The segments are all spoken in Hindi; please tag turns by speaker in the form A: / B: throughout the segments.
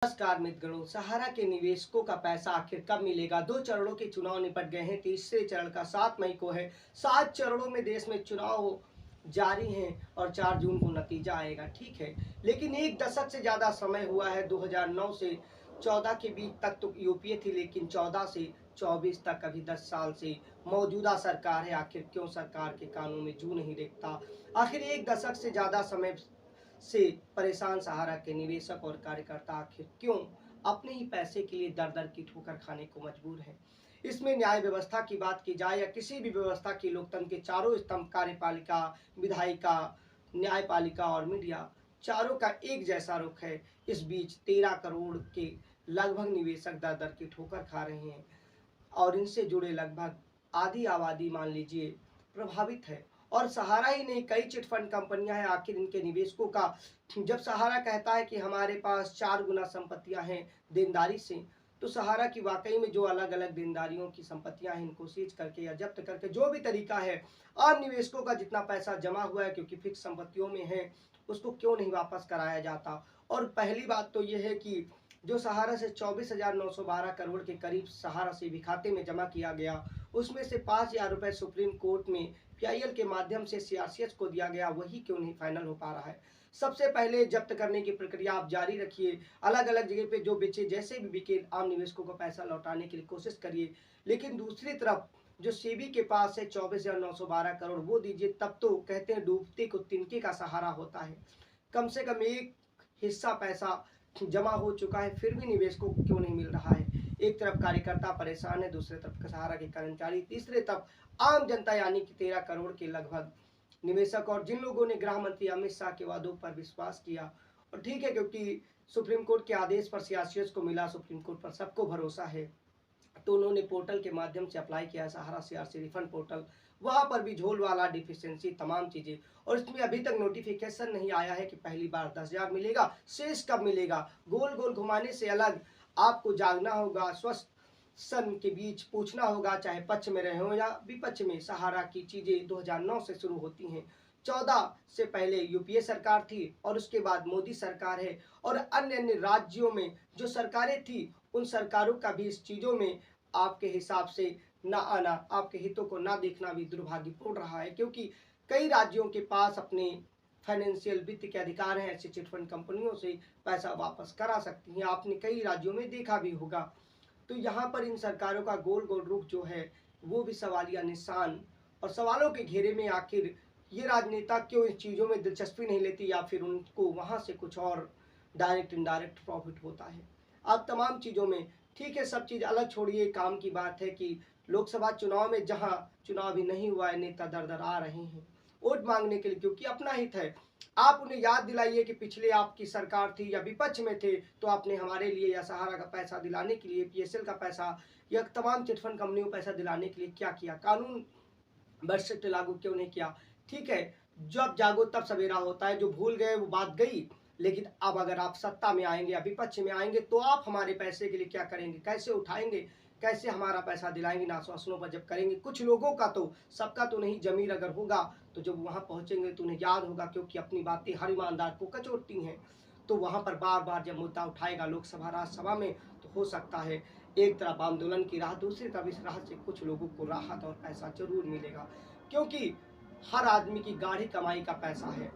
A: नमस्कार मित्रगणों, सहारा के निवेशकों का पैसा आखिर कब मिलेगा? 2 चरणों के चुनाव निपट गए हैं। तीसरे चरण का 7 मई को है। 7 चरणों में देश में चुनाव जारी हैं और 4 जून को नतीजा आएगा। ठीक है, लेकिन एक दशक से ज़्यादा समय हुआ है। 2009 से 14 के बीच तक तो यूपीए थी, लेकिन 14 से 24 तक अभी 10 साल से मौजूदा सरकार है। आखिर क्यों सरकार के कानों में जू नहीं देखता? आखिर एक दशक से ज़्यादा समय से परेशान सहारा के निवेशक और कार्यकर्ता आखिर क्यों अपने ही पैसे के लिए दर दर की ठोकर खाने को मजबूर हैं? इसमें न्याय व्यवस्था की बात की जाए या किसी भी व्यवस्था की, लोकतंत्र के चारों स्तंभ कार्यपालिका, विधायिका, न्यायपालिका और मीडिया, चारों का एक जैसा रुख है। इस बीच 13 करोड़ के लगभग निवेशक दर दर की ठोकर खा रहे हैं और इनसे जुड़े लगभग आधी आबादी मान लीजिए प्रभावित है। और सहारा ही नहीं, कई चिटफंड कंपनियां हैं। आखिर इनके निवेशकों का जब सहारा कहता है कि हमारे पास 4 गुना संपत्तियां हैं देनदारी से, तो सहारा की वाकई में जो अलग अलग देनदारियों की संपत्तियां हैं, इनको सीज करके या जब्त करके जो भी तरीका है, आम निवेशकों का जितना पैसा जमा हुआ है क्योंकि फिक्स संपत्तियों में है, उसको क्यों नहीं वापस कराया जाता? और पहली बात तो यह है कि जो सहारा से 24,912 करोड़ के करीब सहारा से भी खाते में जमा किया गया, उसमें से 5,000 रुपये सुप्रीम कोर्ट में पीआईएल के माध्यम से सीआरसीएच को दिया गया, वही क्यों नहीं फाइनल हो पा रहा है? सबसे पहले जब्त करने की प्रक्रिया आप जारी रखिए, अलग अलग जगह पे जो बेचे जैसे भी बिके, आम निवेशकों को पैसा लौटाने के लिए कोशिश करिए। लेकिन दूसरी तरफ जो सेबी के पास है 24,912 करोड़, वो दीजिए, तब तो कहते हैं डूबते को तिनके का सहारा होता है। कम से कम एक हिस्सा पैसा जमा हो चुका है, फिर भी निवेशकों को क्यों नहीं मिल रहा है? एक तरफ कार्यकर्ता परेशान है, दूसरे तरफ सहारा के कर्मचारी, तीसरे तरफ आम जनता यानी कि 13 करोड़ के लगभग निवेशक और जिन लोगों ने गृह मंत्री अमित शाह के वादों पर विश्वास किया। और ठीक है, क्योंकि सुप्रीम कोर्ट के आदेश पर सीआरसीएच को मिला, सुप्रीम कोर्ट पर सबको भरोसा है, तो उन्होंने पोर्टल के माध्यम से अप्लाई किया, सहारा सीआरसी रिफंड पोर्टल। वहां पर भी झोल वाला डिफिशियंसी तमाम चीजें, और इसमें अभी तक नोटिफिकेशन नहीं आया है कि पहली बार 10,000 मिलेगा, शेष कब मिलेगा। गोल गोल घुमाने से अलग आपको जागना होगा, स्वस्थ सन के बीच पूछना होगा, चाहे पक्ष में रहे हो या विपक्ष में। सहारा की चीजें 2009 से शुरू होती हैं। 14 से पहले यूपीए सरकार थी और उसके बाद मोदी सरकार है, और अन्य अन्य राज्यों में जो सरकारें थी, उन सरकारों का भी इस चीजों में आपके हिसाब से ना आना, आपके हितों को ना देखना भी दुर्भाग्यपूर्ण रहा है, क्योंकि कई राज्यों के पास अपने फाइनेंशियल वित्त के अधिकार हैं, ऐसे चिटफंड कंपनियों से पैसा वापस करा सकती हैं। आपने कई राज्यों में देखा भी होगा। तो यहाँ पर इन सरकारों का गोल गोल रुख जो है, वो भी सवालिया निशान और सवालों के घेरे में। आखिर ये राजनेता क्यों इस चीज़ों में दिलचस्पी नहीं लेती, या फिर उनको वहाँ से कुछ और डायरेक्ट इनडायरेक्ट प्रॉफिट होता है? आप तमाम चीज़ों में, ठीक है, सब चीज़ अलग छोड़िए, काम की बात है कि लोकसभा चुनाव में जहाँ चुनाव भी नहीं हुआ है, नेता दर दर आ रहे हैं वोट मांगने के लिए, क्योंकि अपना हित है। आप उन्हें याद दिलाइए कि पिछले आपकी सरकार थी या विपक्ष में थे, तो आपने हमारे लिए या सहारा का पैसा दिलाने के लिए, पीएसएल का पैसा या तमाम चिटफंड कंपनियों को पैसा दिलाने के लिए क्या किया? कानून बशर्ते लागू क्यों नहीं किया? ठीक है, जब जागो तब सवेरा होता है। जो भूल गए वो बात गई, लेकिन अब अगर आप सत्ता में आएंगे या विपक्ष में आएंगे, तो आप हमारे पैसे के लिए क्या करेंगे? कैसे उठाएंगे? कैसे हमारा पैसा दिलाएंगे? ना आश्वासनों पर जब करेंगे, कुछ लोगों का तो, सबका तो नहीं, जमीर अगर होगा तो जब वहां पहुंचेंगे तो उन्हें याद होगा, क्योंकि अपनी बातें हर ईमानदार को कचोटती हैं। तो वहां पर बार बार जब मुद्दा उठाएगा लोकसभा राज्यसभा में, तो हो सकता है एक तरफ आंदोलन की राह, दूसरी तरफ इस राह से कुछ लोगों को राहत और पैसा जरूर मिलेगा, क्योंकि हर आदमी की गाढ़ी कमाई का पैसा है।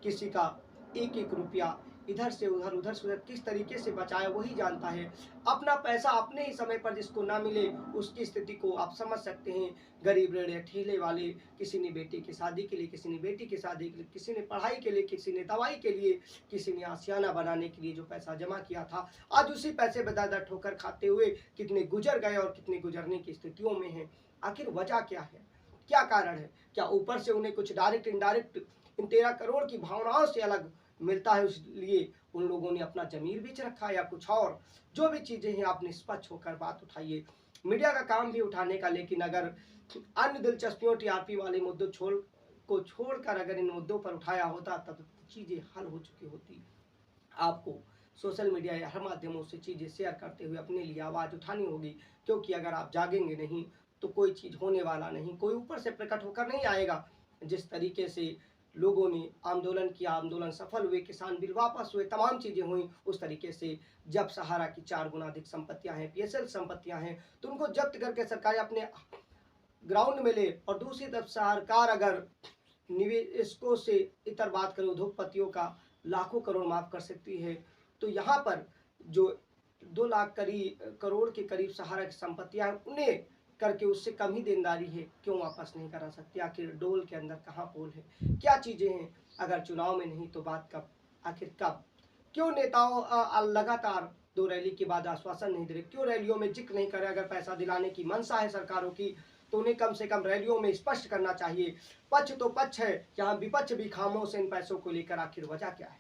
A: किसी का एक एक रुपया इधर से उधर, उधर से उधर किस तरीके से बचाए वही जानता है। अपना पैसा अपने ही समय पर जिसको ना मिले, उसकी स्थिति को आप समझ सकते हैं। गरीब रेड़े ठेले वाले, किसी ने बेटे की शादी के लिए, किसी ने बेटी की शादी के लिए, किसी ने पढ़ाई के लिए, किसी ने दवाई के लिए, किसी ने आशियाना बनाने के लिए जो पैसा जमा किया था, आज उसी पैसे पर दर दर ठोकर खाते हुए कितने गुजर गए और कितने गुजरने की स्थितियों में हैं। आखिर वजह क्या है? क्या कारण है? क्या ऊपर से उन्हें कुछ डायरेक्ट इनडायरेक्ट इन 13 करोड़ की भावनाओं से अलग मिलता है, इसलिए उन लोगों ने अपना जमीर बेच रखा है, या कुछ और? जो भी चीजें हैं, आप निष्पक्ष होकर बात उठाइए। मीडिया का काम भी उठाने का, लेकिन अगर अन्य दिलचस्पियों, टीआरपी वाले मुद्दों छोड़कर अगर इन मुद्दों पर उठाया होता, तब चीजें हल हो चुकी होती। आपको सोशल मीडिया या हर माध्यमों से चीज़ें शेयर करते हुए अपने लिए आवाज़ उठानी होगी, क्योंकि अगर आप जागेंगे नहीं तो कोई चीज़ होने वाला नहीं, कोई ऊपर से प्रकट होकर नहीं आएगा। जिस तरीके से लोगों ने आंदोलन किया, आंदोलन सफल हुए, किसान बिल वापस हुए, तमाम चीज़ें हुई। उस तरीके से जब सहारा की 4 गुना अधिक संपत्तियां हैं, पीएसएल संपत्तियां हैं, तो उनको जब्त करके सरकार अपने ग्राउंड में ले। और दूसरी तरफ सरकार अगर निवेशकों से इतर बात करें, उद्योगपतियों का लाखों करोड़ माफ कर सकती है, तो यहाँ पर जो 2 लाख करोड़ के करीब सहारा की संपत्तियां हैं, उन्हें करके उससे कम ही देनदारी है, क्यों वापस नहीं करा सकती? आखिर डोल के अंदर कहाँ पोल है? क्या चीज़ें हैं? अगर चुनाव में नहीं तो बात कब? आखिर कब? क्यों नेताओं लगातार 2 रैली के बाद आश्वासन नहीं दे रहे? क्यों रैलियों में जिक्र नहीं कर रहे? अगर पैसा दिलाने की मंशा है सरकारों की, तो उन्हें कम से कम रैलियों में स्पष्ट करना चाहिए। पक्ष तो पक्ष है, यहाँ विपक्ष भी खामोश है इन पैसों को लेकर। आखिर वजह क्या है?